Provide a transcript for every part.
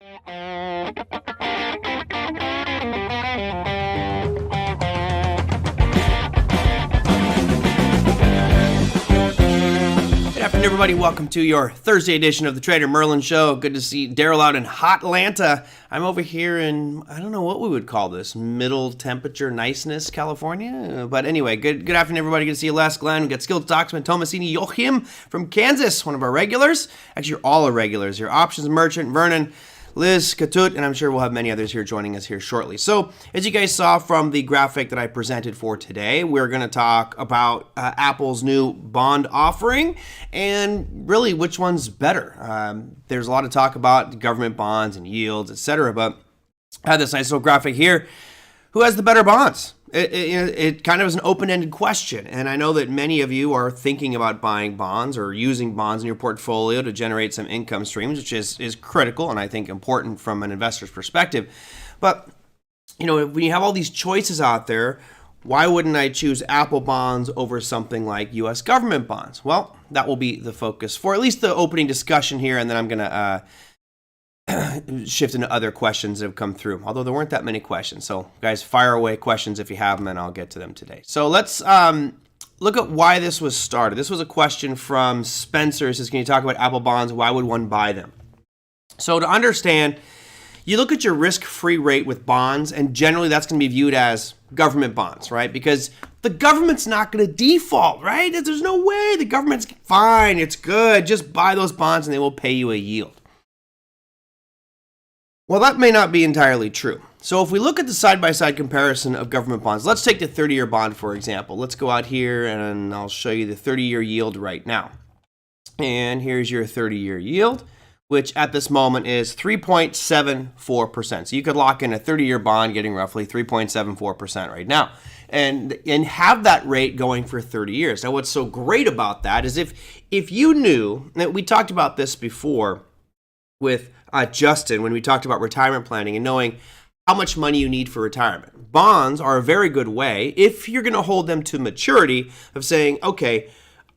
Good afternoon, everybody. Welcome to your Thursday edition of the Trader Merlin Show. Good to see Daryl out in hot Atlanta. I'm over here in, I don't know what we would call this, middle temperature niceness, California. But anyway, good afternoon, everybody. Good to see you, Les, Glenn. We got Skilled Stocksman, Tomasini, Joachim from Kansas, one of our regulars. Actually, you're all our regulars. Your options merchant, Vernon, Liz, Katut, and I'm sure we'll have many others here joining us here shortly. So, as you guys saw from the graphic that I presented for today, we're going to talk about Apple's new bond offering and really which one's better. There's a lot of talk about government bonds and yields, etc., but I have this nice little graphic here. Who has the better bonds? It kind of is an open-ended question, and I know that many of you are thinking about buying bonds or using bonds in your portfolio to generate some income streams, which is critical and I think important from an investor's perspective. But, you know, when you have all these choices out there, why wouldn't I choose Apple bonds over something like U.S. government bonds? Well, that will be the focus for at least the opening discussion here, and then I'm going to shift into other questions that have come through, although there weren't that many questions. So guys, fire away questions if you have them and I'll get to them today. So let's look at why this was started. This was a question from Spencer. It says, can you talk about Apple bonds? Why would one buy them? So to understand, you look at your risk-free rate with bonds, and generally that's going to be viewed as government bonds, right? Because the government's not going to default, right? There's no way. The government's fine. It's good. Just buy those bonds and they will pay you a yield. Well, that may not be entirely true. So if we look at the side-by-side comparison of government bonds, let's take the 30-year bond, for example. Let's go out here and I'll show you the 30-year yield right now. And here's your 30-year yield, which at this moment is 3.74%. So you could lock in a 30-year bond getting roughly 3.74% right now and have that rate going for 30 years. Now, what's so great about that is if you knew, that we talked about this before with Justin, when we talked about retirement planning and knowing how much money you need for retirement. Bonds are a very good way, if you're going to hold them to maturity, of saying, okay,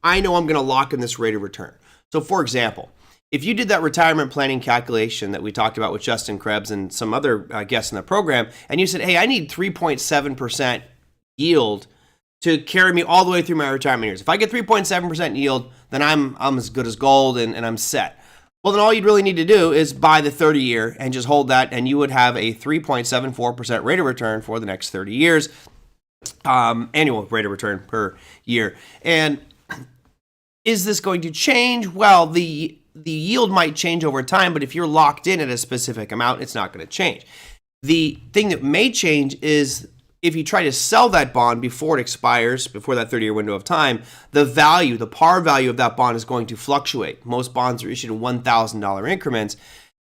I know I'm going to lock in this rate of return. So for example, if you did that retirement planning calculation that we talked about with Justin Krebs and some other guests in the program, and you said, hey, I need 3.7% yield to carry me all the way through my retirement years. If I get 3.7% yield, then I'm as good as gold and I'm set. Well, then all you'd really need to do is buy the 30-year and just hold that, and you would have a 3.74% rate of return for the next 30 years, annual rate of return per year. And is this going to change? Well, the yield might change over time, but if you're locked in at a specific amount, it's not going to change. The thing that may change is if you try to sell that bond before it expires, before that 30-year window of time, the par value of that bond is going to fluctuate. Most bonds are issued in $1,000 increments.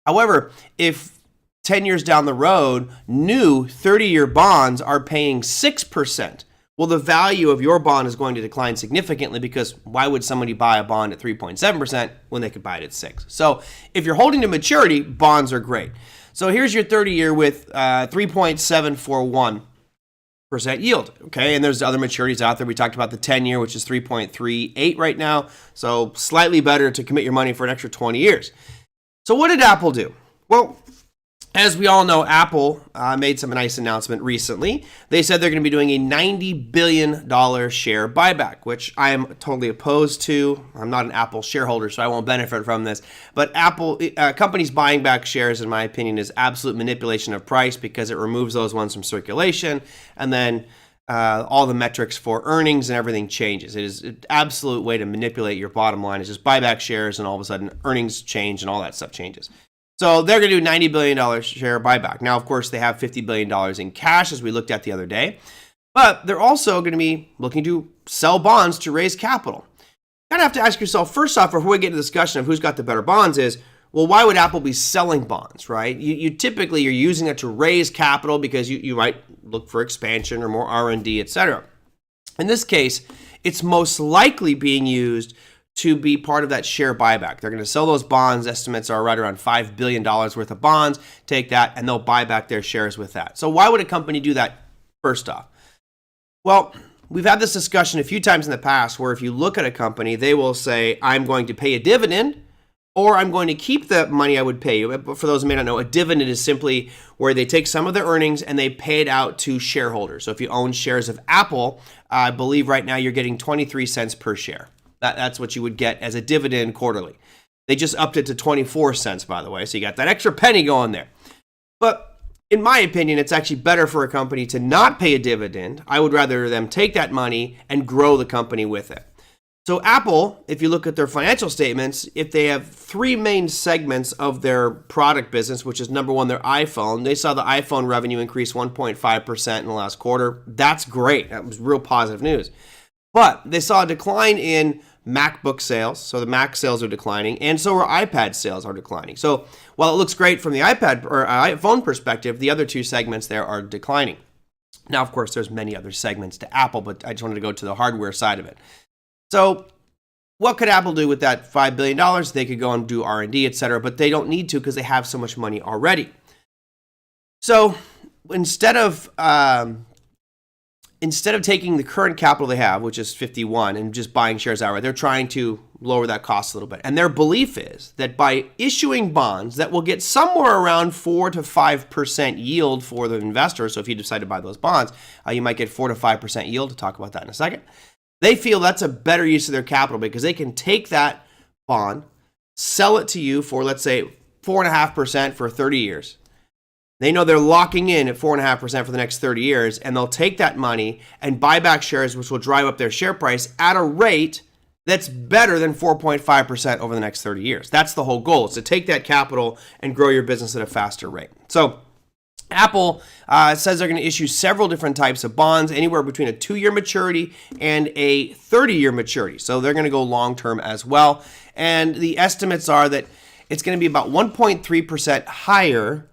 However, if 10 years down the road, new 30-year bonds are paying 6%, well, the value of your bond is going to decline significantly because why would somebody buy a bond at 3.7% when they could buy it at 6%? So if you're holding to maturity, bonds are great. So here's your 30-year with 3.741% yield, okay? And there's other maturities out there. We talked about the 10-year, which is 3.38 right now, so slightly better to commit your money for an extra 20 years. So what did Apple do? Well, as we all know, Apple made some nice announcement recently. They said they're going to be doing a $90 billion share buyback, which I am totally opposed to. I'm not an Apple shareholder, so I won't benefit from this. But Apple companies buying back shares, in my opinion, is absolute manipulation of price because it removes those ones from circulation, and then all the metrics for earnings and everything changes. It is an absolute way to manipulate your bottom line. It's just buy back shares, and all of a sudden earnings change and all that stuff changes. So they're going to do $90 billion share buyback. Now, of course, they have $50 billion in cash, as we looked at the other day. But they're also going to be looking to sell bonds to raise capital. You kind of have to ask yourself, first off, before we get into the discussion of who's got the better bonds is, well, why would Apple be selling bonds, right? You typically, you're using it to raise capital because you might look for expansion or more R&D, etc. In this case, it's most likely being used to be part of that share buyback. They're going to sell those bonds. Estimates are right around $5 billion worth of bonds. Take that, and they'll buy back their shares with that. So why would a company do that first off? Well, we've had this discussion a few times in the past where if you look at a company, they will say, I'm going to pay a dividend or I'm going to keep the money I would pay you. But for those who may not know, a dividend is simply where they take some of their earnings and they pay it out to shareholders. So if you own shares of Apple, I believe right now you're getting 23 cents per share. That's what you would get as a dividend quarterly. They just upped it to 24 cents, by the way. So you got that extra penny going there. But in my opinion, it's actually better for a company to not pay a dividend. I would rather them take that money and grow the company with it. So Apple, if you look at their financial statements, if they have three main segments of their product business, which is number one, their iPhone, they saw the iPhone revenue increase 1.5% in the last quarter. That's great. That was real positive news. But they saw a decline in MacBook sales. So the Mac sales are declining, and so are iPad sales are declining. So while it looks great from the iPad or iPhone perspective, the other two segments there are declining. Now, of course, there's many other segments to Apple, but I just wanted to go to the hardware side of it. So what could Apple do with that $5 billion? They could go and do R&D, et cetera, but they don't need to because they have so much money already. So instead of taking the current capital they have, which is 51, and just buying shares outright, they're trying to lower that cost a little bit. And their belief is that by issuing bonds that will get somewhere around 4 to 5% yield for the investor, so if you decide to buy those bonds, you might get 4 to 5% yield. We'll talk about that in a second. They feel that's a better use of their capital because they can take that bond, sell it to you for, let's say, 4.5% for 30 years. They know they're locking in at 4.5% for the next 30 years, and they'll take that money and buy back shares, which will drive up their share price at a rate that's better than 4.5% over the next 30 years. That's the whole goal, is to take that capital and grow your business at a faster rate. So Apple says they're going to issue several different types of bonds, anywhere between a 2-year maturity and a 30-year maturity. So they're going to go long-term as well. And the estimates are that it's going to be about 1.3% higher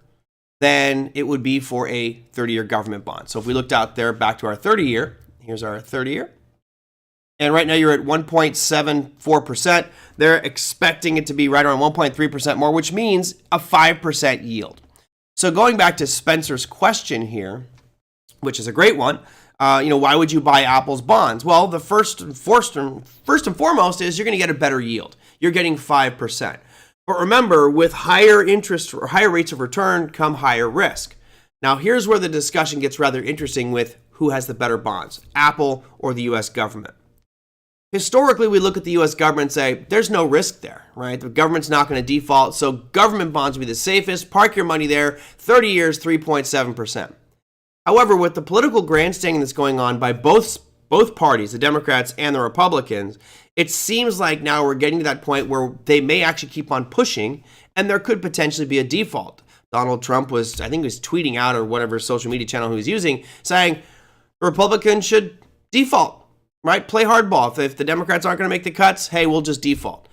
than it would be for a 30-year government bond. So if we looked out there back to our 30-year, here's our 30-year. And right now you're at 1.74%. They're expecting it to be right around 1.3% more, which means a 5% yield. So going back to Spencer's question here, which is a great one, why would you buy Apple's bonds? Well, the first and foremost is you're going to get a better yield. You're getting 5%. But remember, with higher interest or higher rates of return come higher risk. Now, here's where the discussion gets rather interesting with who has the better bonds, Apple or the U.S. government. Historically, we look at the U.S. government and say, there's no risk there, right? The government's not going to default, so government bonds will be the safest. Park your money there, 30 years, 3.7%. However, with the political grandstanding that's going on by both parties, the Democrats and the Republicans, it seems like now we're getting to that point where they may actually keep on pushing, and there could potentially be a default. Donald Trump was tweeting out, or whatever social media channel he was using, saying Republicans should default. Right? Play hardball. If the Democrats aren't going to make the cuts, hey, we'll just default.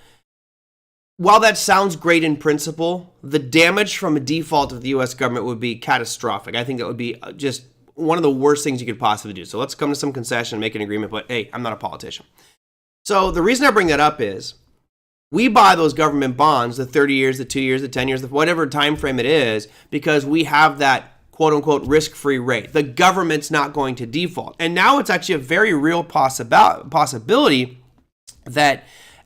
While that sounds great in principle, the damage from a default of the U.S. government would be catastrophic. I think that would be just one of the worst things you could possibly do. So let's come to some concession and make an agreement, but hey, I'm not a politician. So the reason I bring that up is we buy those government bonds, the 30 years, the 2 years, the 10 years, whatever time frame it is, because we have that quote-unquote risk-free rate. The government's not going to default. And now it's actually a very real possibility that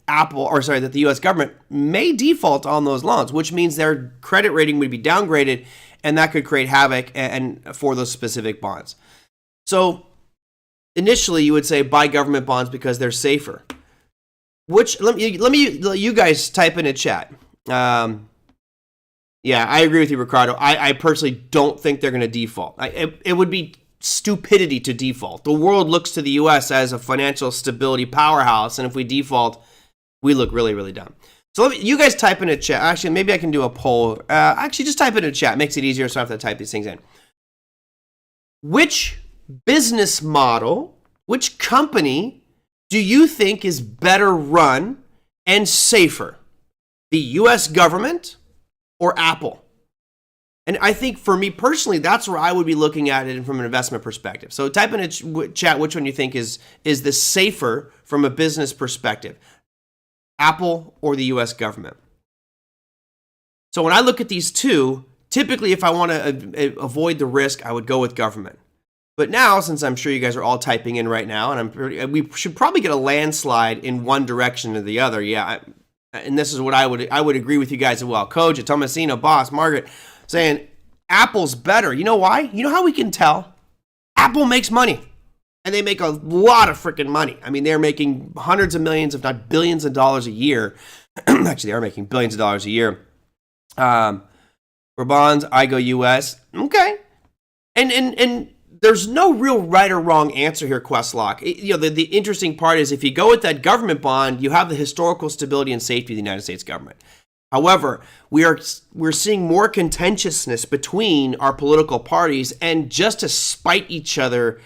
that the U.S. government may default on those loans, which means their credit rating would be downgraded, and that could create havoc and for those specific bonds. So initially, you would say buy government bonds because they're safer. Let you guys type in a chat. Yeah, I agree with you, Ricardo. I personally don't think they're going to default. It would be stupidity to default. The world looks to the U.S. as a financial stability powerhouse, and if we default, we look really, really dumb. So you guys type in a chat. Actually, maybe I can do a poll. Just type in a chat. It makes it easier so I don't have to type these things in. Which business model, which company do you think is better run and safer? The U.S. government or Apple? And I think for me personally, that's where I would be looking at it from an investment perspective. So type in a chat which one you think is the safer from a business perspective, Apple or the U.S. government. So when I look at these two, typically if I want to avoid the risk, I would go with government. But now, since I'm sure you guys are all typing in right now, and we should probably get a landslide in one direction or the other. Yeah, and this is what I would agree with you guys as well. Coach, Tomasino, Boss, Margaret, saying Apple's better. You know why? You know how we can tell? Apple makes money. And they make a lot of freaking money. I mean, they're making hundreds of millions, if not billions of dollars a year. Actually, they are making billions of dollars a year. For bonds, I go US. Okay. And there's no real right or wrong answer here, Questlock. The interesting part is if you go with that government bond, you have the historical stability and safety of the United States government. However, we're seeing more contentiousness between our political parties, and just to spite each other,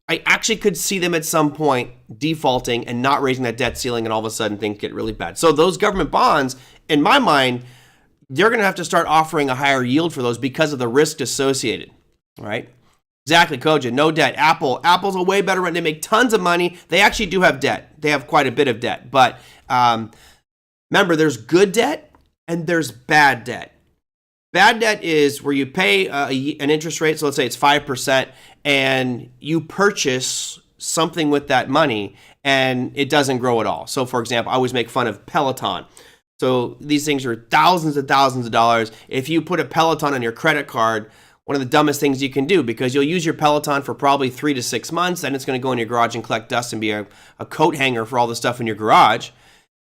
I actually could see them at some point defaulting and not raising that debt ceiling, and all of a sudden things get really bad. So those government bonds, in my mind, they're going to have to start offering a higher yield for those because of the risk associated, right? Exactly, Koja. No debt. Apple's a way better run. They make tons of money. They actually do have debt. They have quite a bit of debt. But remember, there's good debt and there's bad debt. Bad debt is where you pay an interest rate. So let's say it's 5%, and you purchase something with that money and it doesn't grow at all. So for example, I always make fun of Peloton. So these things are thousands and thousands of dollars. If you put a Peloton on your credit card, one of the dumbest things you can do, because you'll use your Peloton for probably 3 to 6 months, then it's going to go in your garage and collect dust and be a coat hanger for all the stuff in your garage.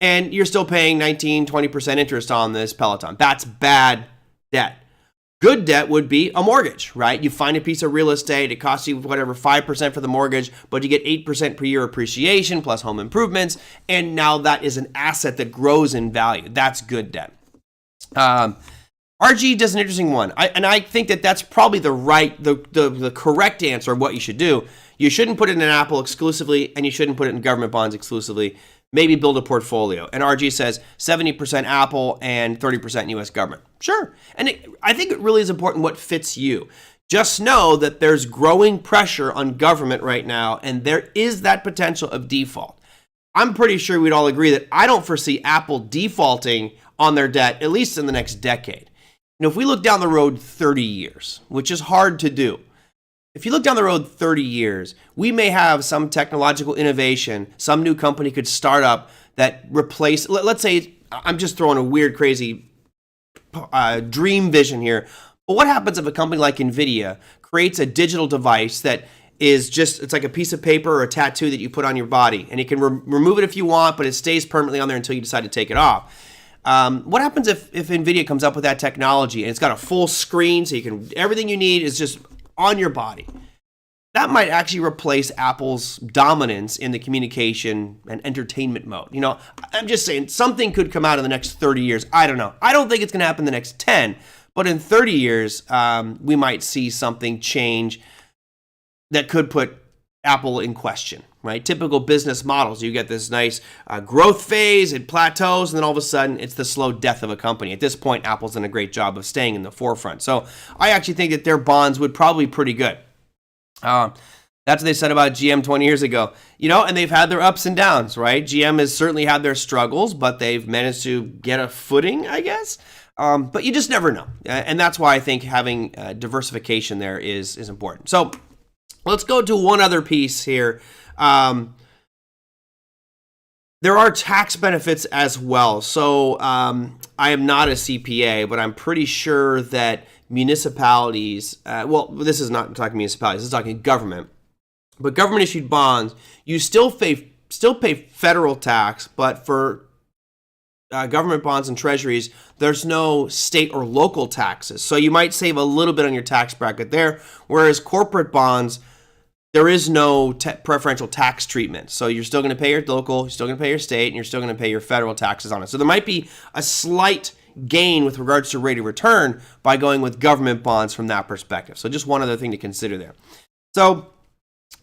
And you're still paying 19, 20% interest on this Peloton. That's bad debt. Good debt would be a mortgage, right? You find a piece of real estate, it costs you whatever 5% for the mortgage, but you get 8% per year appreciation plus home improvements, and now that is an asset that grows in value. That's good debt. RG does an interesting one, I think that's probably the correct answer of what you should do. You shouldn't put it in an Apple exclusively, and you shouldn't put it in government bonds exclusively. Maybe build a portfolio. And RG says 70% Apple and 30% U.S. government. Sure. And I think it really is important what fits you. Just know that there's growing pressure on government right now, and there is that potential of default. I'm pretty sure we'd all agree that I don't foresee Apple defaulting on their debt, at least in the next decade. If we look down the road 30 years, which is hard to do, if you look down the road 30 years, we may have some technological innovation, some new company could start up that replace, let's say, I'm just throwing a weird, crazy dream vision here, but what happens if a company like NVIDIA creates a digital device that is just, it's like a piece of paper or a tattoo that you put on your body, and you can remove it if you want, but it stays permanently on there until you decide to take it off. What happens if NVIDIA comes up with that technology and it's got a full screen so you can, everything you need is just on your body? That might actually replace Apple's dominance in the communication and entertainment mode. I'm just saying something could come out in the next 30 years. I don't know. I don't think it's going to happen in the next 10, but in 30 years, we might see something change that could put Apple in question, right? Typical business models. You get this nice growth phase, it plateaus, and then all of a sudden it's the slow death of a company. At this point, Apple's done a great job of staying in the forefront. So I actually think that their bonds would probably be pretty good. That's what they said about GM 20 years ago. And they've had their ups and downs, right? GM has certainly had their struggles, but they've managed to get a footing, I guess. But you just never know. And that's why I think having diversification there is important. So let's go to one other piece here. There are tax benefits as well. So I am not a CPA, but I'm pretty sure that municipalities, this is not talking municipalities, this is talking government, but government issued bonds, you still pay federal tax, but for government bonds and treasuries, there's no state or local taxes. So you might save a little bit on your tax bracket there, whereas corporate bonds, there is no preferential tax treatment. So you're still going to pay your local, you're still going to pay your state, and you're still going to pay your federal taxes on it. So there might be a slight gain with regards to rate of return by going with government bonds from that perspective. So just one other thing to consider there. So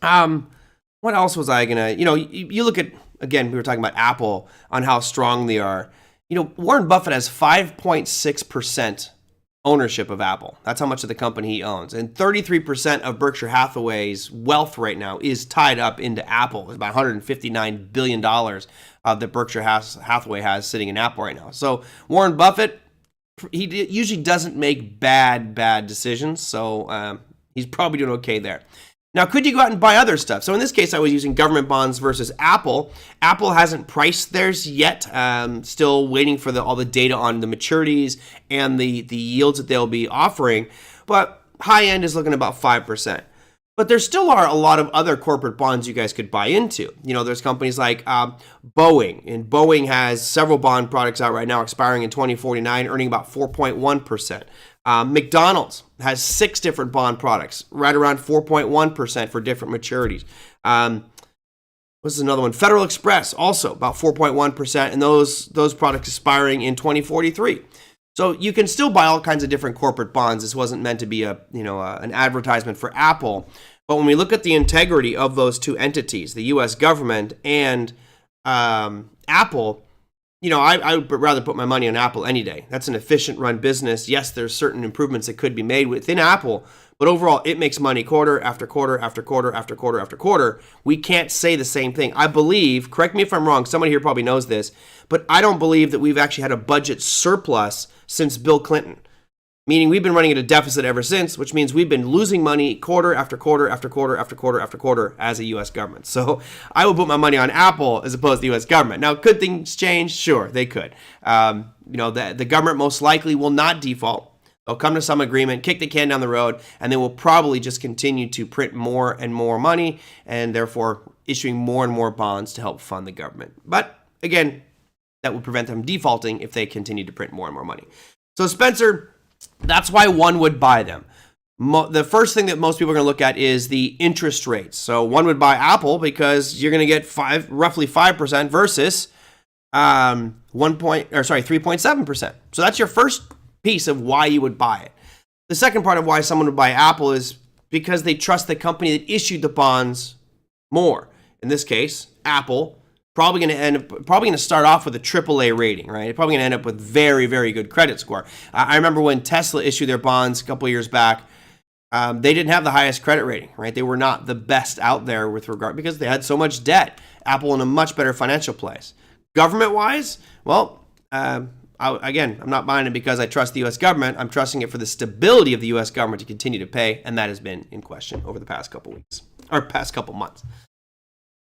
what else was I going to, you look at, again, we were talking about Apple on how strong they are. Warren Buffett has 5.6% ownership of Apple. That's how much of the company he owns. And 33% of Berkshire Hathaway's wealth right now is tied up into Apple. It's about $159 billion that Berkshire Hathaway has sitting in Apple right now. So Warren Buffett, he usually doesn't make bad decisions. So he's probably doing okay there. Now, could you go out and buy other stuff? So in this case, I was using government bonds versus Apple. Apple hasn't priced theirs yet. Still waiting for all the data on the maturities and the yields that they'll be offering. But high end is looking about 5%. But there still are a lot of other corporate bonds you guys could buy into. There's companies like Boeing, and Boeing has several bond products out right now expiring in 2049, earning about 4.1%. McDonald's has 6 different bond products, right around 4.1% for different maturities. What's another one? Federal Express, also about 4.1%, and those products expiring in 2043. So you can still buy all kinds of different corporate bonds. This wasn't meant to be an advertisement for Apple. But when we look at the integrity of those two entities, the U.S. government and Apple, I would rather put my money on Apple any day. That's an efficient run business. Yes, there's certain improvements that could be made within Apple, but overall, it makes money quarter after quarter after quarter after quarter after quarter. We can't say the same thing. I believe, correct me if I'm wrong, somebody here probably knows this, but I don't believe that we've actually had a budget surplus since Bill Clinton. Meaning we've been running at a deficit ever since, which means we've been losing money quarter after quarter after quarter after quarter after quarter as a U.S. government. So I would put my money on Apple as opposed to the U.S. government. Now, could things change? Sure, they could. The government most likely will not default. They'll come to some agreement, kick the can down the road, and they will probably just continue to print more and more money and therefore issuing more and more bonds to help fund the government. But again, that would prevent them defaulting if they continue to print more and more money. So Spencer, that's why one would buy them. The first thing that most people are going to look at is the interest rates. So one would buy Apple because you're going to get roughly 5% versus 3.7%. So that's your first piece of why you would buy it. The second part of why someone would buy Apple is because they trust the company that issued the bonds more. In this case, Apple. Probably going to start off with a AAA rating, right? Probably going to end up with very, very good credit score. I remember when Tesla issued their bonds a couple of years back, they didn't have the highest credit rating, right? They were not the best out there with regard because they had so much debt. Apple in a much better financial place. Government-wise, well, I'm not buying it because I trust the U.S. government. I'm trusting it for the stability of the U.S. government to continue to pay, and that has been in question over the past couple weeks or past couple months.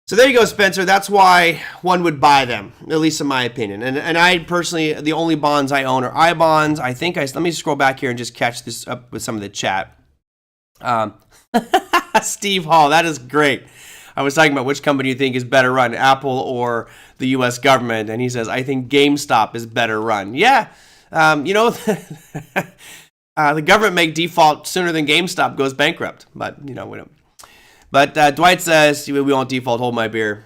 So there you go, Spencer. That's why one would buy them, at least in my opinion. And I personally, the only bonds I own are I bonds. Let me scroll back here and just catch this up with some of the chat. Steve Hall, that is great. I was talking about which company you think is better run, Apple or the U.S. government, and he says, I think GameStop is better run. Yeah, the government may default sooner than GameStop goes bankrupt, but we don't. But Dwight says, we won't default, hold my beer.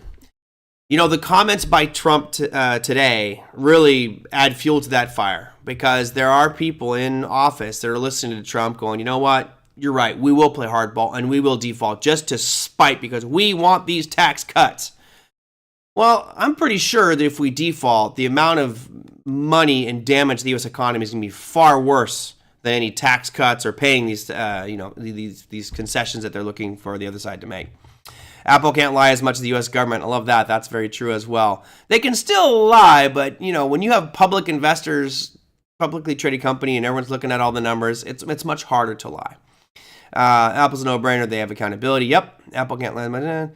The comments by Trump today really add fuel to that fire because there are people in office that are listening to Trump going, you know what, you're right, we will play hardball and we will default just to spite because we want these tax cuts. Well, I'm pretty sure that if we default, the amount of money and damage to the U.S. economy is going to be far worse than any tax cuts or paying these concessions that they're looking for the other side to make. Apple can't lie as much as the U.S. government. I love that. That's very true as well. They can still lie, but when you have public investors, publicly traded company, and everyone's looking at all the numbers, it's much harder to lie. Apple's a no-brainer. They have accountability. Yep, Apple can't lie.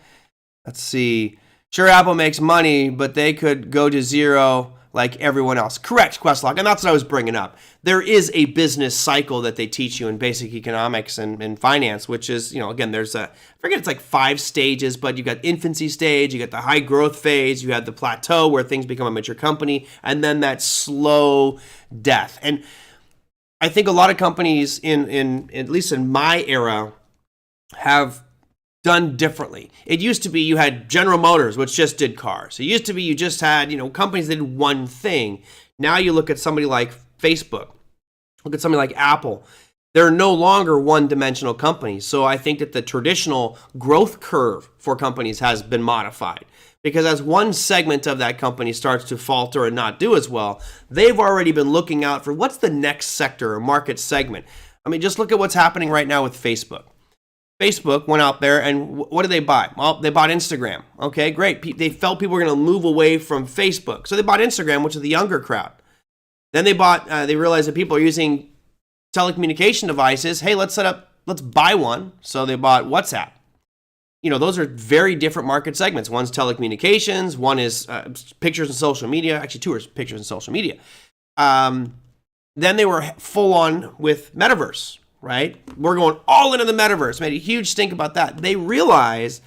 Let's see. Sure, Apple makes money, but they could go to zero like everyone else. Correct, Questlock, and that's what I was bringing up. There is a business cycle that they teach you in basic economics and finance, which is, again, there's I forget, it's like 5 stages, but you got infancy stage, you got the high growth phase, you have the plateau where things become a mature company, and then that slow death. And I think a lot of companies in at least in my era have done differently. It used to be you had General Motors, which just did cars. It used to be you just had, companies that did one thing. Now you look at somebody like Facebook, look at somebody like Apple. They're no longer one-dimensional companies. So I think that the traditional growth curve for companies has been modified. Because as one segment of that company starts to falter and not do as well, they've already been looking out for what's the next sector or market segment. I mean, just look at what's happening right now with Facebook. Facebook went out there and what did they buy? Well, they bought Instagram. Okay, great. They felt people were going to move away from Facebook. So they bought Instagram, which is the younger crowd. Then they realized that people are using telecommunication devices. Hey, let's buy one. So they bought WhatsApp. those are very different market segments. One's telecommunications, one is pictures and social media. Actually, two are pictures and social media. Then they were full on with metaverse, right? We're going all into the metaverse. Made a huge stink about that. They realize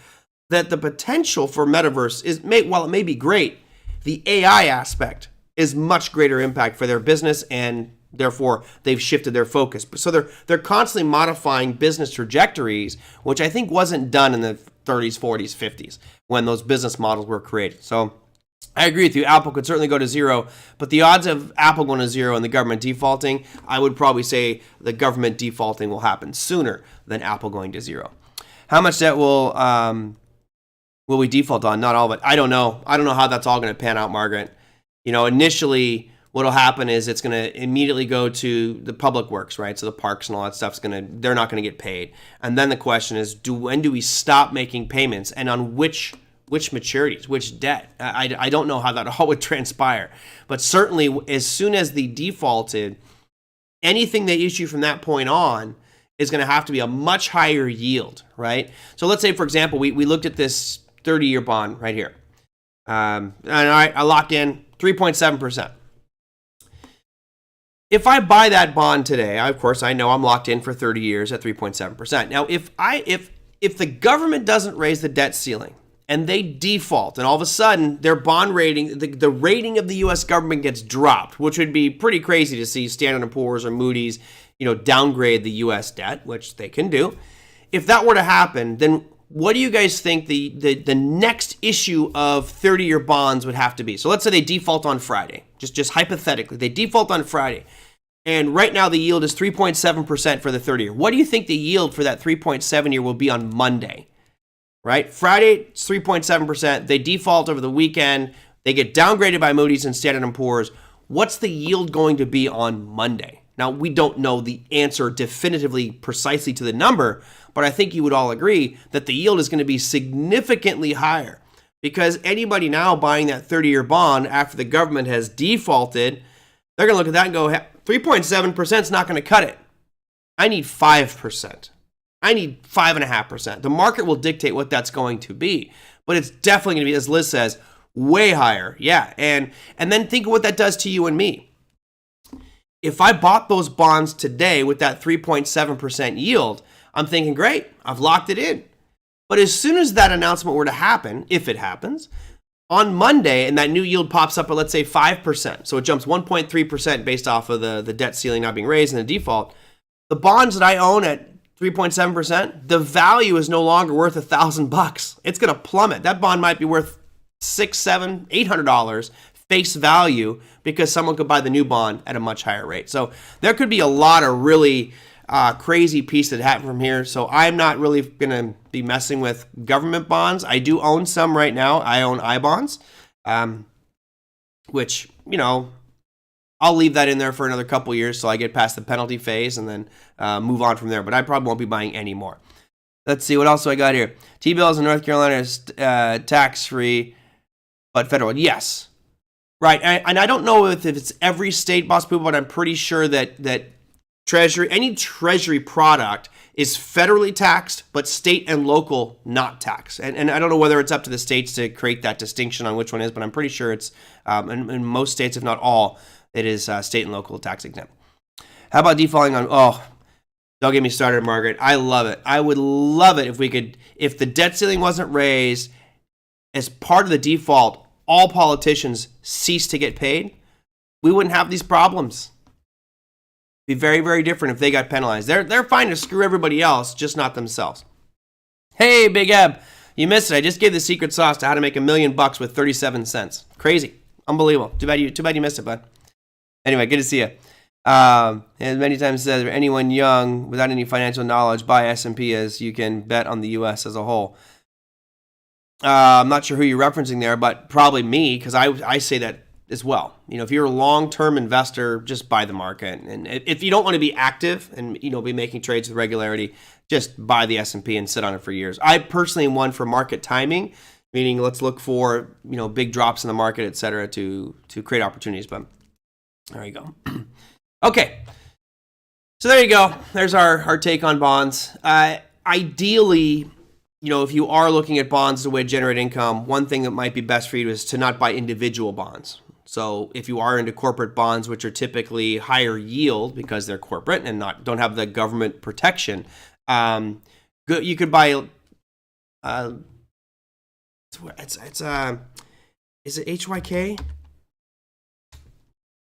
that the potential for metaverse while it may be great, the AI aspect is much greater impact for their business, and therefore they've shifted their focus. So they're constantly modifying business trajectories, which I think wasn't done in the 30s, 40s, 50s when those business models were created. So I agree with you. Apple could certainly go to zero, but the odds of Apple going to zero and the government defaulting, I would probably say the government defaulting will happen sooner than Apple going to zero. How much debt will we default on? Not all, but I don't know. I don't know how that's all going to pan out, Margaret. Initially, what will happen is it's going to immediately go to the public works, right? So the parks and all that stuff's they're not going to get paid. And then the question is, when do we stop making payments, and on which maturities, which debt? I don't know how that all would transpire. But certainly, as soon as the defaulted, anything they issue from that point on is going to have to be a much higher yield, right? So let's say, for example, we looked at this 30-year bond right here. And I locked in 3.7%. If I buy that bond today, of course, I know I'm locked in for 30 years at 3.7%. Now, if the government doesn't raise the debt ceiling and they default, and all of a sudden their bond rating, the rating of the U.S. government gets dropped, which would be pretty crazy to see Standard & Poor's or Moody's, downgrade the U.S. debt, which they can do. If that were to happen, then what do you guys think the next issue of 30-year bonds would have to be? So let's say they default on Friday, just hypothetically. They default on Friday, and right now the yield is 3.7% for the 30-year. What do you think the yield for that 3.7-year will be on Monday? Right? Friday, it's 3.7%. They default over the weekend. They get downgraded by Moody's and Standard & Poor's. What's the yield going to be on Monday? Now, we don't know the answer definitively precisely to the number, but I think you would all agree that the yield is going to be significantly higher, because anybody now buying that 30-year bond after the government has defaulted, they're going to look at that and go, 3.7% is not going to cut it. I need 5%. I need 5.5%. The market will dictate what that's going to be, but it's definitely going to be, as Liz says, way higher. Yeah, and then think of what that does to you and me. If I bought those bonds today with that 3.7% yield, I'm thinking, great, I've locked it in. But as soon as that announcement were to happen, if it happens, on Monday, and that new yield pops up at, let's say, 5%, so it jumps 1.3% based off of the debt ceiling not being raised and the default, the bonds that I own at 3.7%, the value is no longer worth $1,000. It's going to plummet. That bond might be worth $600, $700, $800 face value, because someone could buy the new bond at a much higher rate. So there could be a lot of really crazy pieces that happen from here. So I'm not really going to be messing with government bonds. I do own some right now. I own I-bonds, which, I'll leave that in there for another couple years till I get past the penalty phase and then move on from there. But I probably won't be buying any more. Let's see, what else do I got here? T-bills in North Carolina is tax-free, but federal. Yes. Right, and I don't know if it's every state, boss people, but I'm pretty sure that any Treasury product is federally taxed, but state and local not taxed. And I don't know whether it's up to the states to create that distinction on which one is, but I'm pretty sure it's, in most states, if not all, it is state and local tax exempt. How about defaulting on, don't get me started, Margaret. I love it. I would love it if the debt ceiling wasn't raised, as part of the default, all politicians cease to get paid, we wouldn't have these problems. It'd be very, very different if they got penalized. They're fine to screw everybody else, just not themselves. Hey, Big Eb, you missed it. I just gave the secret sauce to how to make $1 million with 37 cents. Crazy. Unbelievable. Too bad you missed it, bud. Anyway, good to see you. As many times says, anyone young without any financial knowledge, buy S&P as you can bet on the U.S. as a whole. I'm not sure who you're referencing there, but probably me, because I say that as well. If you're a long-term investor, just buy the market. And if you don't want to be active and be making trades with regularity, just buy the S&P and sit on it for years. I personally am one for market timing, meaning let's look for big drops in the market, et cetera, to create opportunities. But there you go. Okay, so there you go. There's our take on bonds. Ideally, if you are looking at bonds as a way to generate income, one thing that might be best for you is to not buy individual bonds. So if you are into corporate bonds, which are typically higher yield because they're corporate and don't have the government protection, you could buy. Is it HYK?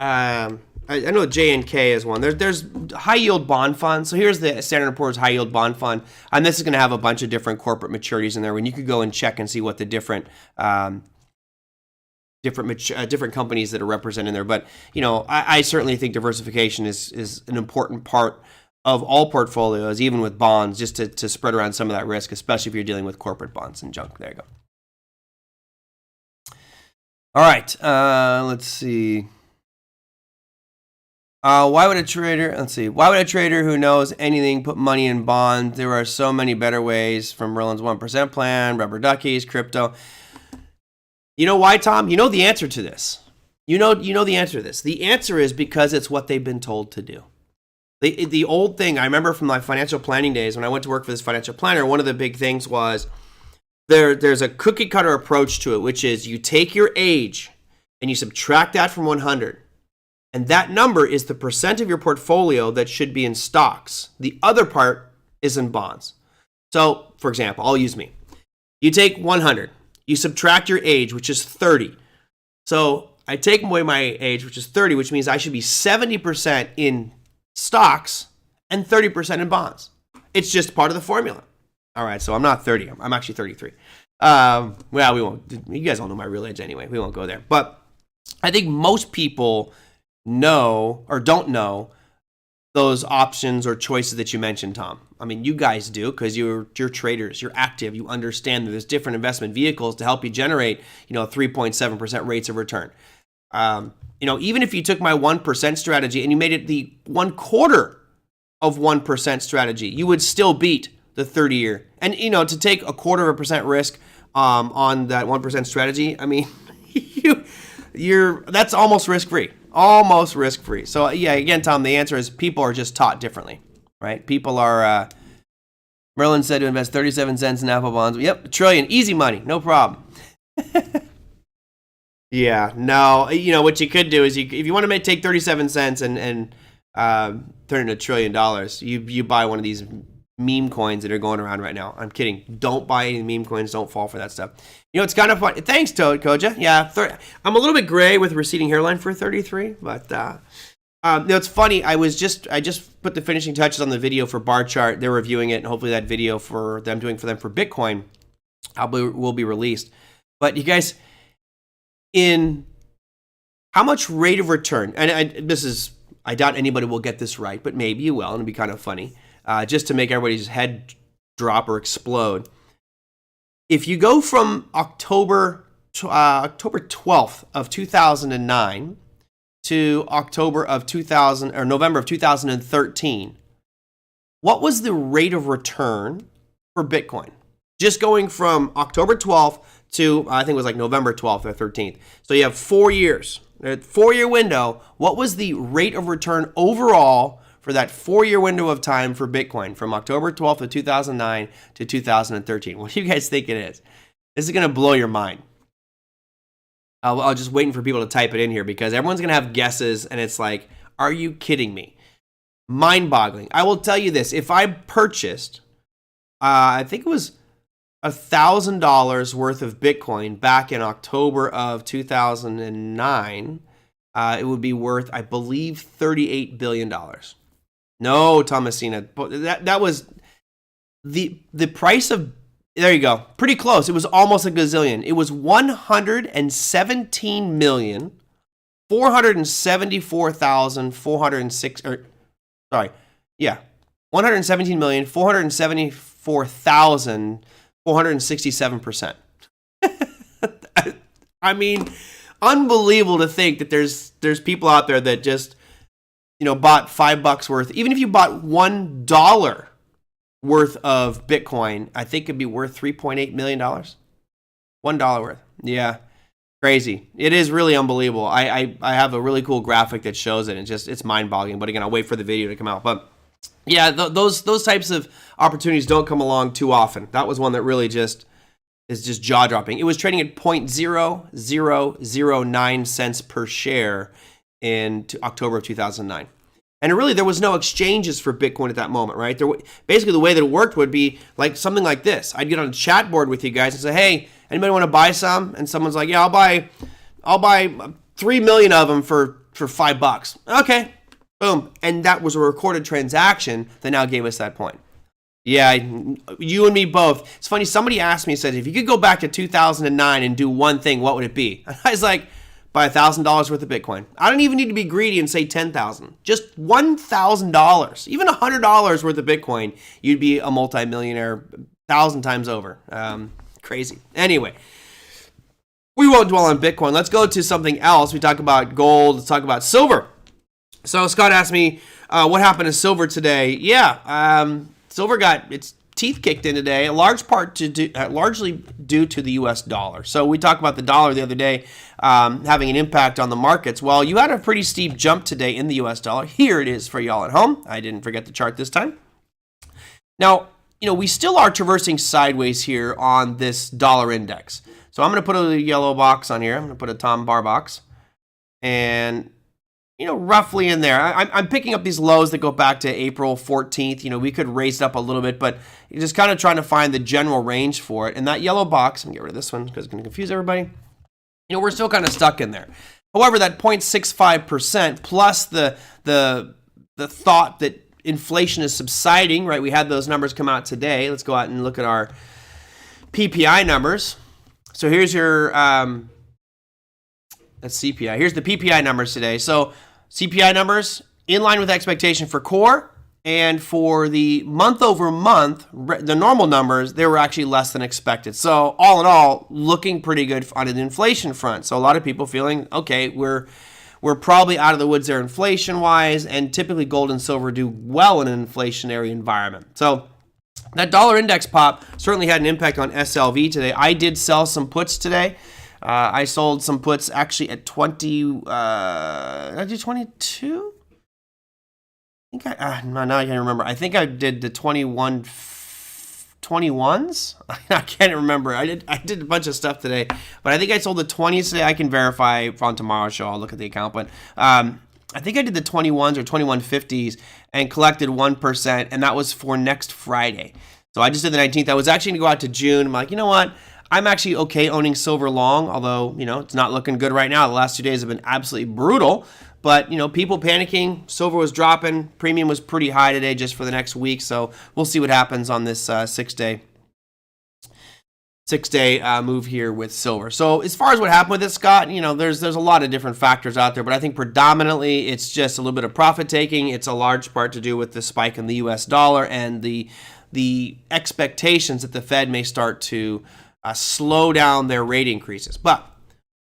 I know JNK is one. There's high yield bond funds. So here's the Standard & Poor's high yield bond fund, and this is going to have a bunch of different corporate maturities in there. When you could go and check and see what the different companies that are represented in there. But I certainly think diversification is an important part of all portfolios, even with bonds, just to spread around some of that risk, especially if you're dealing with corporate bonds and junk. There you go. All right, let's see. Why would a trader who knows anything put money in bonds? There are so many better ways, from Merlin's 1% plan, rubber duckies, crypto. You know why, Tom? You know the answer to this. You know the answer to this. The answer is because it's what they've been told to do. The old thing, I remember from my financial planning days when I went to work for this financial planner, one of the big things was there's a cookie cutter approach to it, which is you take your age and you subtract that from 100. And that number is the percent of your portfolio that should be in stocks. The other part is in bonds. So, for example, I'll use me. You take 100. You subtract your age, which is 30. So I take away my age, which is 30, which means I should be 70% in stocks and 30% in bonds. It's just part of the formula. All right, so I'm not 30. I'm actually 33. Well, we won't. You guys all know my real age anyway. We won't go there. But I think most people know or don't know those options or choices that you mentioned, Tom. I mean, you guys do because you're traders, you're active, you understand that there's different investment vehicles to help you generate, 3.7% rates of return. Even if you took my 1% strategy and you made it the 1/4 of 1% strategy, you would still beat the 30-year. And, to take 1/4% risk on that 1% strategy, I mean, that's almost risk-free. Almost risk-free. So, yeah, again, Tom, the answer is people are just taught differently, right? People are, Merlin said to invest 37 cents in Apple bonds. Yep, $1 trillion. Easy money. No problem. Yeah, no, what you could do is if you want to take 37 cents and turn it into $1 trillion, you buy one of these meme coins that are going around right now. I'm kidding. Don't buy any meme coins. Don't fall for that stuff. It's kind of fun. Thanks, Koja. Yeah, I'm a little bit gray with receding hairline for 33, but it's funny. I just put the finishing touches on the video for bar chart. They're reviewing it, and hopefully that video for them for Bitcoin will be released. But you guys, in how much rate of return, and I doubt anybody will get this right, but maybe you will, and it'll be kind of funny. Just to make everybody's head drop or explode. If you go from October 12th of 2009 to November of 2013, what was the rate of return for Bitcoin? Just going from October 12th to, I think it was like November 12th or 13th. So you have 4 years. A 4-year window. What was the rate of return overall for that 4-year window of time for Bitcoin from October 12th of 2009 to 2013? What do you guys think it is? This is going to blow your mind. I'll just waiting for people to type it in here because everyone's going to have guesses, and it's like, are you kidding me? Mind-boggling. I will tell you this. If I purchased, I think it was $1,000 worth of Bitcoin back in October of 2009, it would be worth, I believe, $38 billion. No, Thomasina. That was the price of, there you go. Pretty close. It was almost a gazillion. It was 117,467%. I mean, unbelievable to think that there's people out there that just, bought $5 worth. Even if you bought $1 worth of Bitcoin, I think it'd be worth $3.8 million. $1 worth. Yeah. Crazy. It is really unbelievable. I have a really cool graphic that shows it. It's mind-boggling. But again, I'll wait for the video to come out. But Yeah, those types of opportunities don't come along too often. That was one that really just is just jaw dropping. It was trading at 0.0009 cents per share in October of 2009. And really, there was no exchanges for Bitcoin at that moment, right? Basically, the way that it worked would be like something like this. I'd get on a chat board with you guys and say, "Hey, anybody want to buy some?" And someone's like, "Yeah, I'll buy 3 million of them for $5." Okay, boom, and that was a recorded transaction that now gave us that point. Yeah, you and me both. It's funny. Somebody asked me, said, "If you could go back to 2009 and do one thing, what would it be?" And I was like, buy $1,000 worth of Bitcoin. I don't even need to be greedy and say 10,000. Just $1,000, even $100 worth of Bitcoin, you'd be a multimillionaire 1,000 times over. Crazy. Anyway, we won't dwell on Bitcoin. Let's go to something else. We talk about gold. Let's talk about silver. So Scott asked me, what happened to silver today? Yeah, silver got its teeth kicked in today, a large part largely due to the U.S. dollar. So we talked about the dollar the other day having an impact on the markets. Well, you had a pretty steep jump today in the U.S. dollar. Here it is for y'all at home. I didn't forget the chart this time. Now, we still are traversing sideways here on this dollar index. So I'm going to put a yellow box on here. I'm going to put a Tom bar box. And roughly in there. I'm picking up these lows that go back to April 14th. We could raise it up a little bit, but just kind of trying to find the general range for it. And that yellow box, I'm going to get rid of this one because it's going to confuse everybody. We're still kind of stuck in there. However, that 0.65% plus the thought that inflation is subsiding, right? We had those numbers come out today. Let's go out and look at our PPI numbers. So here's your, that's CPI. Here's the PPI numbers today. So CPI numbers in line with expectation for core, and for the month over month, the normal numbers, they were actually less than expected. So all in all, looking pretty good on an inflation front. So a lot of people feeling, okay, we're probably out of the woods there inflation wise, and typically gold and silver do well in an inflationary environment. So that dollar index pop certainly had an impact on SLV today. I did sell some puts today. I sold some puts actually at 20, I did 22? I think now I can't remember. I think I did the 21s. I can't remember. I did a bunch of stuff today, but I think I sold the 20s today. I can verify on tomorrow's show. I'll look at the account, but I think I did the 21s or 2150s and collected 1%, and that was for next Friday. So I just did the 19th. I was actually going to go out to June. I'm like, you know what? I'm actually okay owning silver long, although, it's not looking good right now. The last 2 days have been absolutely brutal. But, people panicking, silver was dropping, premium was pretty high today just for the next week. So we'll see what happens on this six-day move here with silver. So as far as what happened with it, Scott, there's a lot of different factors out there, but I think predominantly it's just a little bit of profit taking. It's a large part to do with the spike in the U.S. dollar and the expectations that the Fed may start to slow down their rate increases. But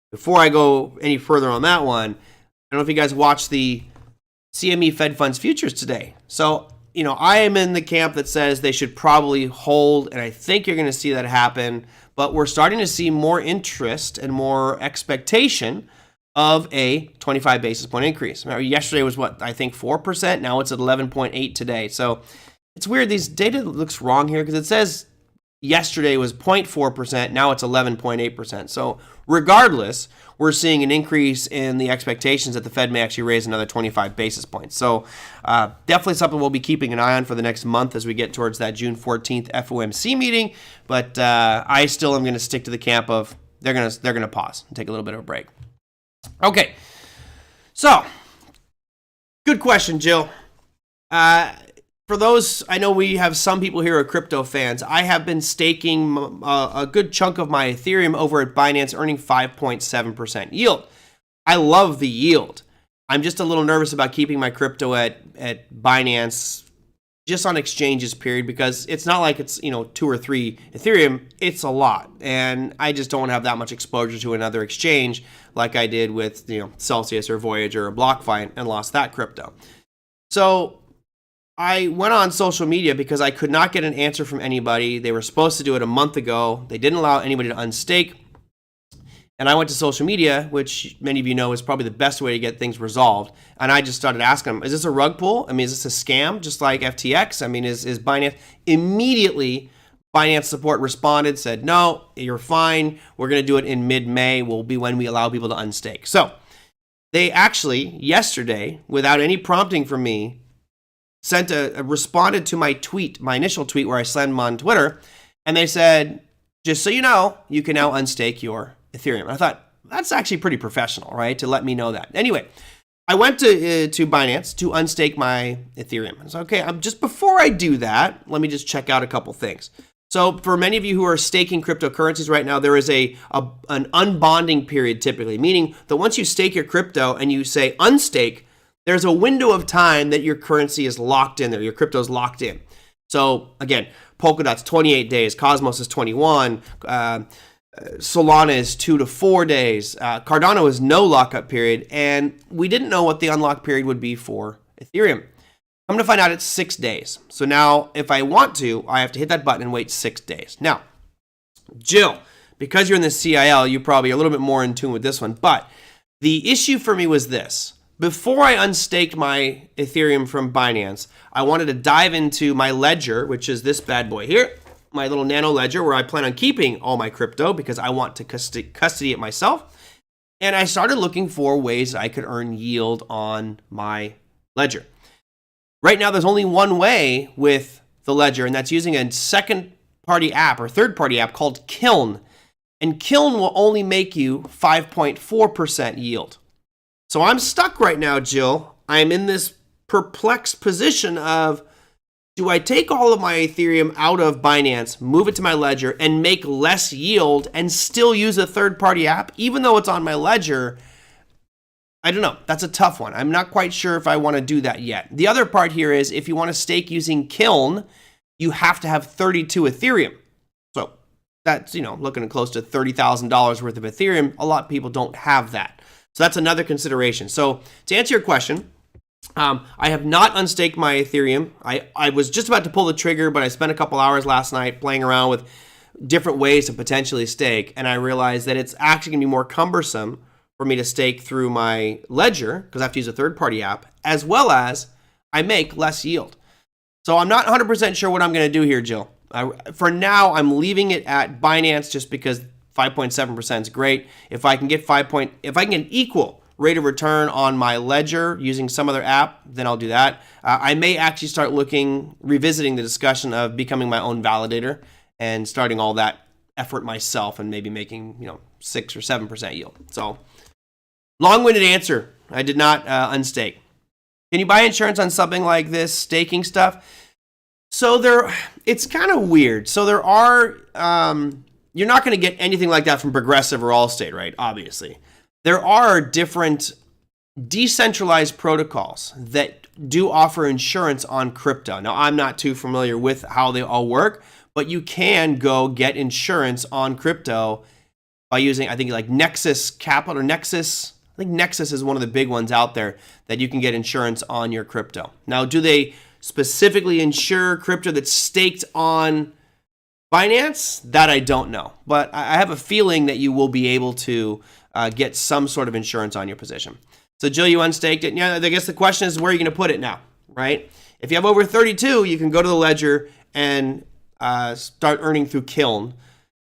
before I go any further on that one, I don't know if you guys watched the CME Fed Funds futures today. So, I am in the camp that says they should probably hold, and I think you're going to see that happen. But we're starting to see more interest and more expectation of a 25 basis point increase. Yesterday was I think 4%. Now it's at 11.8 today. So it's weird. These data looks wrong here because it says yesterday was 0.4%. Now it's 11.8%. So regardless, we're seeing an increase in the expectations that the Fed may actually raise another 25 basis points. So definitely something we'll be keeping an eye on for the next month as we get towards that June 14th FOMC meeting. But I still am going to stick to the camp of they're going to pause and take a little bit of a break. Okay, so good question, Jill. For those, I know we have some people here who are crypto fans. I have been staking a good chunk of my Ethereum over at Binance, earning 5.7% yield. I love the yield. I'm just a little nervous about keeping my crypto at Binance just on exchanges, period, because it's not like it's 2 or 3 Ethereum. It's a lot, and I just don't have that much exposure to another exchange like I did with Celsius or Voyager or BlockFi and lost that crypto. So I went on social media because I could not get an answer from anybody. They were supposed to do it a month ago. They didn't allow anybody to unstake. And I went to social media, which many of you know is probably the best way to get things resolved. And I just started asking them, is this a rug pull? I mean, is this a scam just like FTX? I mean, is Binance? Immediately, Binance support responded, said, no, you're fine. We're going to do it in mid-May, will be when we allow people to unstake. So they actually, yesterday, without any prompting from me, responded to my tweet, my initial tweet where I slammed them on Twitter, and they said, just so you know, you can now unstake your Ethereum. And I thought, that's actually pretty professional, right, to let me know that. Anyway, I went to Binance to unstake my Ethereum. I said, okay, just before I do that, let me just check out a couple things. So for many of you who are staking cryptocurrencies right now, there is an unbonding period typically, meaning that once you stake your crypto and you say unstake, there's a window of time that your currency is locked in there, your crypto is locked in. So again, Polkadot's 28 days, Cosmos is 21, Solana is 2 to 4 days, Cardano is no lockup period, and we didn't know what the unlock period would be for Ethereum. I'm going to find out it's 6 days. So now if I want to, I have to hit that button and wait 6 days. Now, Jill, because you're in the CIL, you're probably a little bit more in tune with this one. But the issue for me was this. Before I unstaked my Ethereum from Binance, I wanted to dive into my ledger, which is this bad boy here, my little nano ledger where I plan on keeping all my crypto because I want to custody it myself. And I started looking for ways I could earn yield on my ledger. Right now, there's only one way with the ledger, and that's using a second-party app or third-party app called Kiln. And Kiln will only make you 5.4% yield. So I'm stuck right now, Jill. I'm in this perplexed position of, do I take all of my Ethereum out of Binance, move it to my ledger, and make less yield and still use a third-party app, even though it's on my ledger? I don't know. That's a tough one. I'm not quite sure if I want to do that yet. The other part here is if you want to stake using Kiln, you have to have 32 Ethereum. So that's, looking at close to $30,000 worth of Ethereum. A lot of people don't have that. So that's another consideration. So to answer your question, I have not unstaked my Ethereum. I was just about to pull the trigger, but I spent a couple hours last night playing around with different ways to potentially stake. And I realized that it's actually going to be more cumbersome for me to stake through my ledger because I have to use a third-party app, as well as I make less yield. So I'm not 100% sure what I'm going to do here, Jill. For now, I'm leaving it at Binance just because 5.7% is great. If I can get an equal rate of return on my ledger using some other app, then I'll do that. I may actually start revisiting the discussion of becoming my own validator and starting all that effort myself and maybe making 6 or 7% yield. So long-winded answer. I did not unstake. Can you buy insurance on something like this staking stuff? So it's kind of weird. So there are, you're not going to get anything like that from Progressive or Allstate, right? Obviously. There are different decentralized protocols that do offer insurance on crypto. Now, I'm not too familiar with how they all work, but you can go get insurance on crypto by using, I think, like Nexus Capital or Nexus. I think Nexus is one of the big ones out there that you can get insurance on your crypto. Now, do they specifically insure crypto that's staked on Binance? That I don't know. But I have a feeling that you will be able to get some sort of insurance on your position. So, Jill, you unstaked it. Yeah, I guess the question is, where are you going to put it now, right? If you have over 32, you can go to the ledger and start earning through Kiln.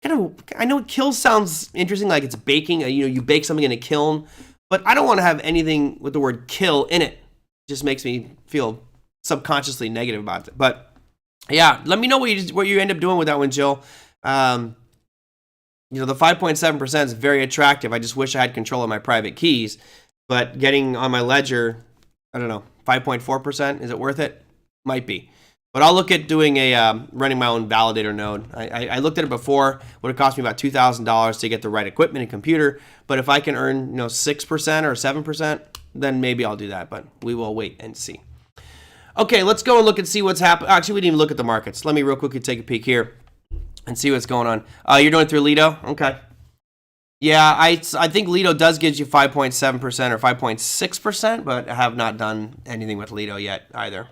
I know kiln sounds interesting, like it's baking. You bake something in a kiln, but I don't want to have anything with the word kill in it. It just makes me feel subconsciously negative about it. But yeah, let me know what you end up doing with that one, Jill. The 5.7% is very attractive. I just wish I had control of my private keys. But getting on my ledger, I don't know, 5.4%, is it worth it? Might be. But I'll look at doing running my own validator node. I looked at it before. It would have cost me about $2,000 to get the right equipment and computer. But if I can earn 6% or 7%, then maybe I'll do that. But we will wait and see. Okay, let's go and look and see what's happening. Actually, we didn't even look at the markets. Let me real quickly take a peek here and see what's going on. You're doing it through Lido? Okay. Yeah, I think Lido does give you 5.7% or 5.6%, but I have not done anything with Lido yet either.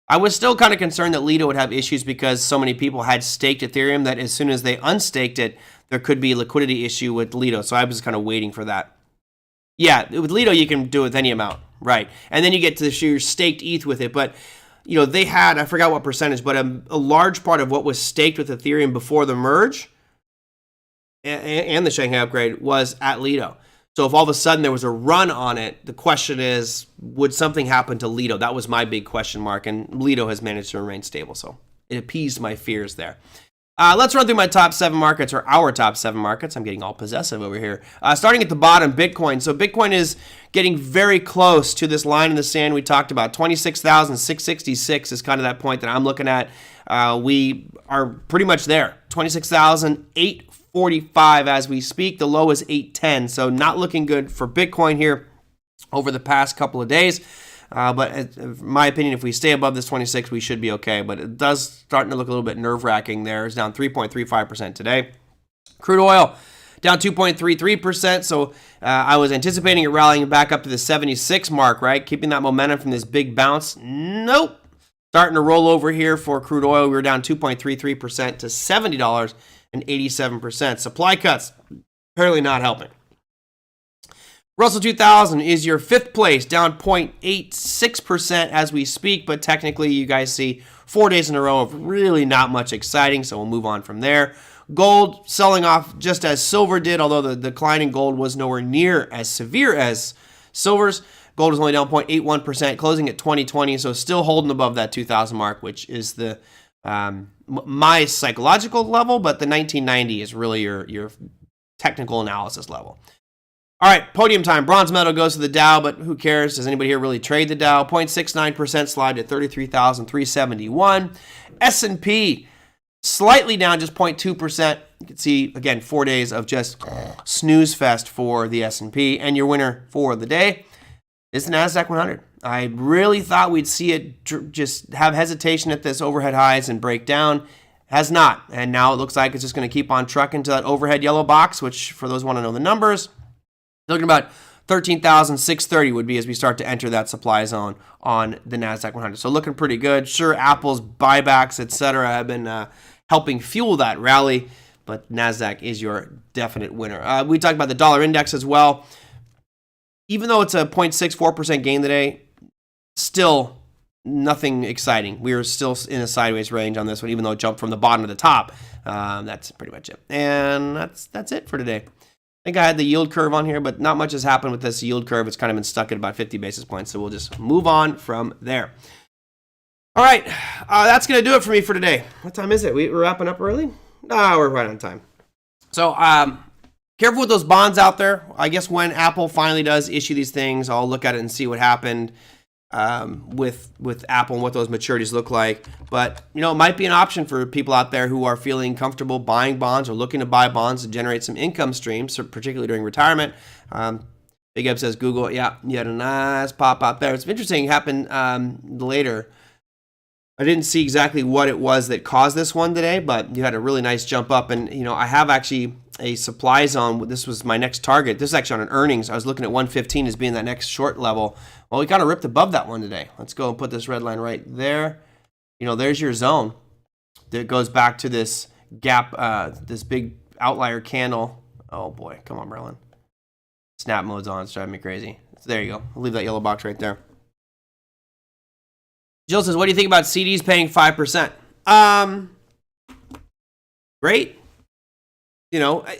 I was still kind of concerned that Lido would have issues because so many people had staked Ethereum that as soon as they unstaked it, there could be a liquidity issue with Lido. So I was kind of waiting for that. Yeah, with Lido, you can do it with any amount, right? And then you get to your staked ETH with it. But, they had, I forgot what percentage, but a large part of what was staked with Ethereum before the merge and the Shanghai upgrade was at Lido. So if all of a sudden there was a run on it, the question is, would something happen to Lido? That was my big question mark, and Lido has managed to remain stable. So it appeased my fears there. Let's run through my top 7 markets, or our top 7 markets. I'm getting all possessive over here. Starting at the bottom, Bitcoin. So Bitcoin is getting very close to this line in the sand we talked about. 26,666 is kind of that point that I'm looking at. We are pretty much there. 26,845 as we speak. The low is 810. So not looking good for Bitcoin here over the past couple of days. But in my opinion, if we stay above this 26, we should be okay. But it does starting to look a little bit nerve-wracking there. It's down 3.35% today. Crude oil down 2.33%. So I was anticipating it rallying back up to the 76 mark, right? Keeping that momentum from this big bounce. Nope. Starting to roll over here for crude oil. We were down 2.33% to $70.87. Supply cuts apparently not helping. Russell 2000 is your 5th place, down 0.86% as we speak, but technically you guys see 4 days in a row of really not much exciting, so we'll move on from there. Gold selling off just as silver did, although the decline in gold was nowhere near as severe as silver's. Gold is only down 0.81%, closing at 2020, so still holding above that 2000 mark, which is the my psychological level, but the 1990 is really your technical analysis level. All right, podium time. Bronze medal goes to the Dow, but who cares? Does anybody here really trade the Dow? 0.69% slide to 33,371. S&P slightly down, just 0.2%. You can see, again, 4 days of just snooze fest for the S&P. And your winner for the day is the NASDAQ 100. I really thought we'd see it just have hesitation at this overhead highs and break down. Has not. And now it looks like it's just going to keep on trucking to that overhead yellow box, which for those who want to know the numbers, looking about 13,630 would be as we start to enter that supply zone on the NASDAQ 100. So looking pretty good. Sure, Apple's buybacks, etc., have been helping fuel that rally, but NASDAQ is your definite winner. We talked about the dollar index as well. Even though it's a 0.64% gain today, still nothing exciting. We are still in a sideways range on this one, even though it jumped from the bottom to the top. That's pretty much it. And that's it for today. I think I had the yield curve on here, but not much has happened with this yield curve. It's kind of been stuck at about 50 basis points, so we'll just move on from there. All right, that's going to do it for me for today. What time is it? We're wrapping up early? No, we're right on time. So careful with those bonds out there. I guess when Apple finally does issue these things, I'll look at it and see what happened with Apple and what those maturities look like. But, it might be an option for people out there who are feeling comfortable buying bonds or looking to buy bonds to generate some income streams, particularly during retirement. Big Eb says Google. Yeah, you had a nice pop out there. It's interesting. It happened later. I didn't see exactly what it was that caused this one today, but you had a really nice jump up. And, I have actually a supply zone. This was my next target. This is actually on an earnings. I was looking at 115 as being that next short level. Well, we kind of ripped above that one today. Let's go and put this red line right there. There's your zone. That goes back to this gap, this big outlier candle. Oh, boy. Come on, Merlin. Snap mode's on. It's driving me crazy. So there you go. I'll leave that yellow box right there. Jill says, what do you think about CDs paying 5%? Great. To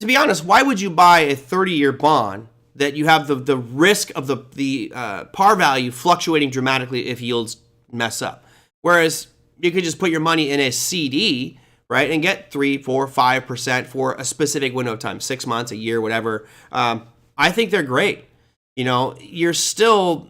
be honest, why would you buy a 30-year bond that you have the risk of the par value fluctuating dramatically if yields mess up? Whereas you could just put your money in a CD, right, and get 3, 4, 5% for a specific window of time, 6 months, a year, whatever. I think they're great. You're still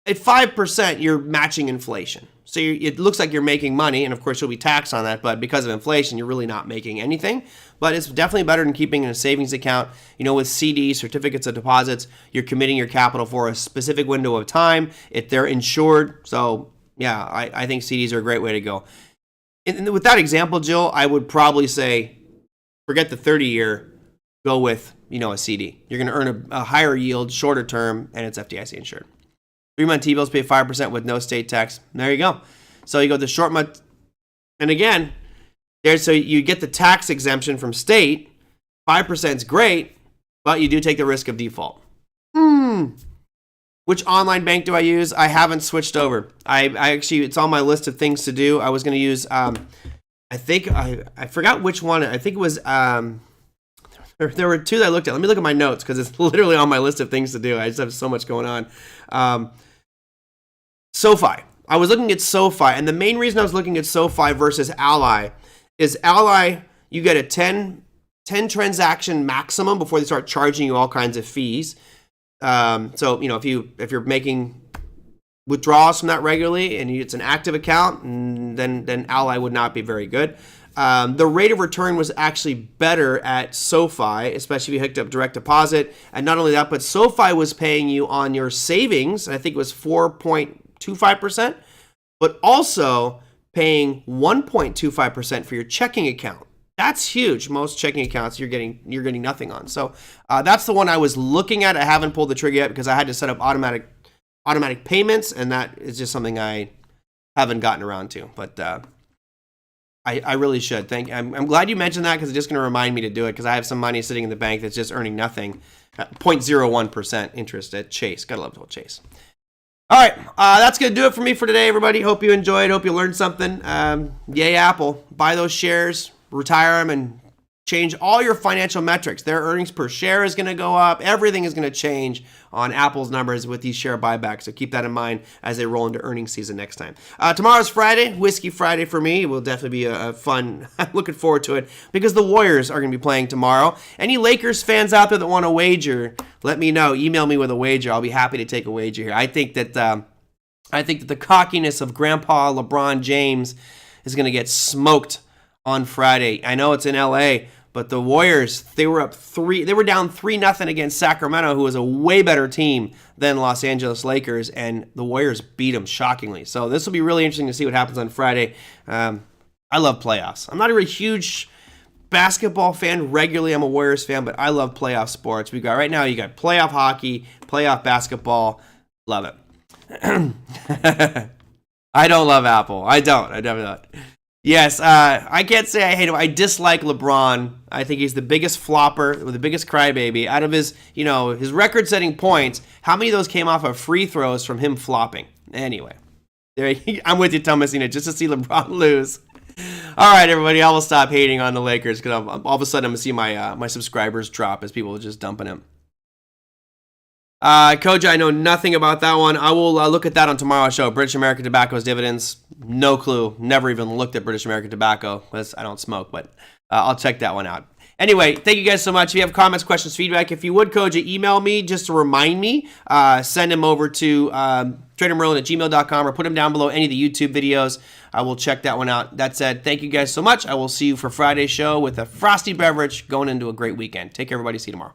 at 5%, you're matching inflation. So it looks like you're making money, and of course you'll be taxed on that, but because of inflation, you're really not making anything. But it's definitely better than keeping in a savings account. With CDs, certificates of deposits, you're committing your capital for a specific window of time. If they're insured, so yeah, I think CDs are a great way to go. And with that example, Jill, I would probably say, forget the 30-year, go with a CD. You're going to earn a higher yield, shorter term, and it's FDIC insured. 3-month T-bills pay 5% with no state tax. There you go. So you go the short month. And again, So you get the tax exemption from state. 5% is great, but you do take the risk of default. Which online bank do I use? I haven't switched over. I actually, it's on my list of things to do. I was going to use, I think, I forgot which one. I think it was, there were two that I looked at. Let me look at my notes because it's literally on my list of things to do. I just have so much going on. SoFi. I was looking at SoFi, and the main reason I was looking at SoFi versus Ally is Ally, you get a 10 transaction maximum before they start charging you all kinds of fees. So, you know, if you're making withdrawals from that regularly and it's an active account, then Ally would not be very good. The rate of return was actually better at SoFi, especially if you hooked up direct deposit. And not only that, but SoFi was paying you on your savings, and I think it was 4.25%, but also paying 1.25% for your checking account. That's huge. Most checking accounts you're getting nothing on. So that's the one I was looking at. I haven't pulled the trigger yet because I had to set up automatic payments, and that is just something I haven't gotten around to. But I really should. I'm glad you mentioned that because it's just going to remind me to do it because I have some money sitting in the bank that's just earning nothing, 0.01% interest at Chase. Gotta love Chase. All right, that's going to do it for me for today, everybody. Hope you enjoyed. Hope you learned something. Yay, Apple. Buy those shares, retire them, and change all your financial metrics. Their earnings per share is going to go up. Everything is going to change on Apple's numbers with these share buybacks. So keep that in mind as they roll into earnings season next time. Tomorrow's Friday, Whiskey Friday for me. It will definitely be a fun. I'm looking forward to it because the Warriors are going to be playing tomorrow. Any Lakers fans out there that want to wager, let me know. Email me with a wager. I'll be happy to take a wager here. I think that the cockiness of Grandpa LeBron James is going to get smoked on Friday. I know it's in LA, but the Warriors, they were down 3-0 against Sacramento, who was a way better team than Los Angeles Lakers, and the Warriors beat them shockingly. So this will be really interesting to see what happens on Friday. I love playoffs. I'm not a really huge basketball fan regularly. I'm a Warriors fan, but I love playoff sports. You got playoff hockey, playoff basketball. Love it. I don't love Apple. I definitely don't. Yes, I can't say I hate him. I dislike LeBron. I think he's the biggest flopper, the biggest crybaby. Out of his record-setting points, how many of those came off of free throws from him flopping? Anyway, I'm with you, Thomasina, just to see LeBron lose. All right, everybody, I will stop hating on the Lakers because all of a sudden I'm going to see my subscribers drop as people are just dumping him. Koja, I know nothing about that one. I will look at that on tomorrow's show. British American Tobacco's dividends. No clue. Never even looked at British American Tobacco because I don't smoke, but I'll check that one out. Anyway, thank you guys so much. If you have comments, questions, feedback, if you would, Koja, email me just to remind me. Send them over to TraderMerlin@gmail.com or put them down below any of the YouTube videos. I will check that one out. That said, thank you guys so much. I will see you for Friday's show with a frosty beverage going into a great weekend. Take care, everybody. See you tomorrow.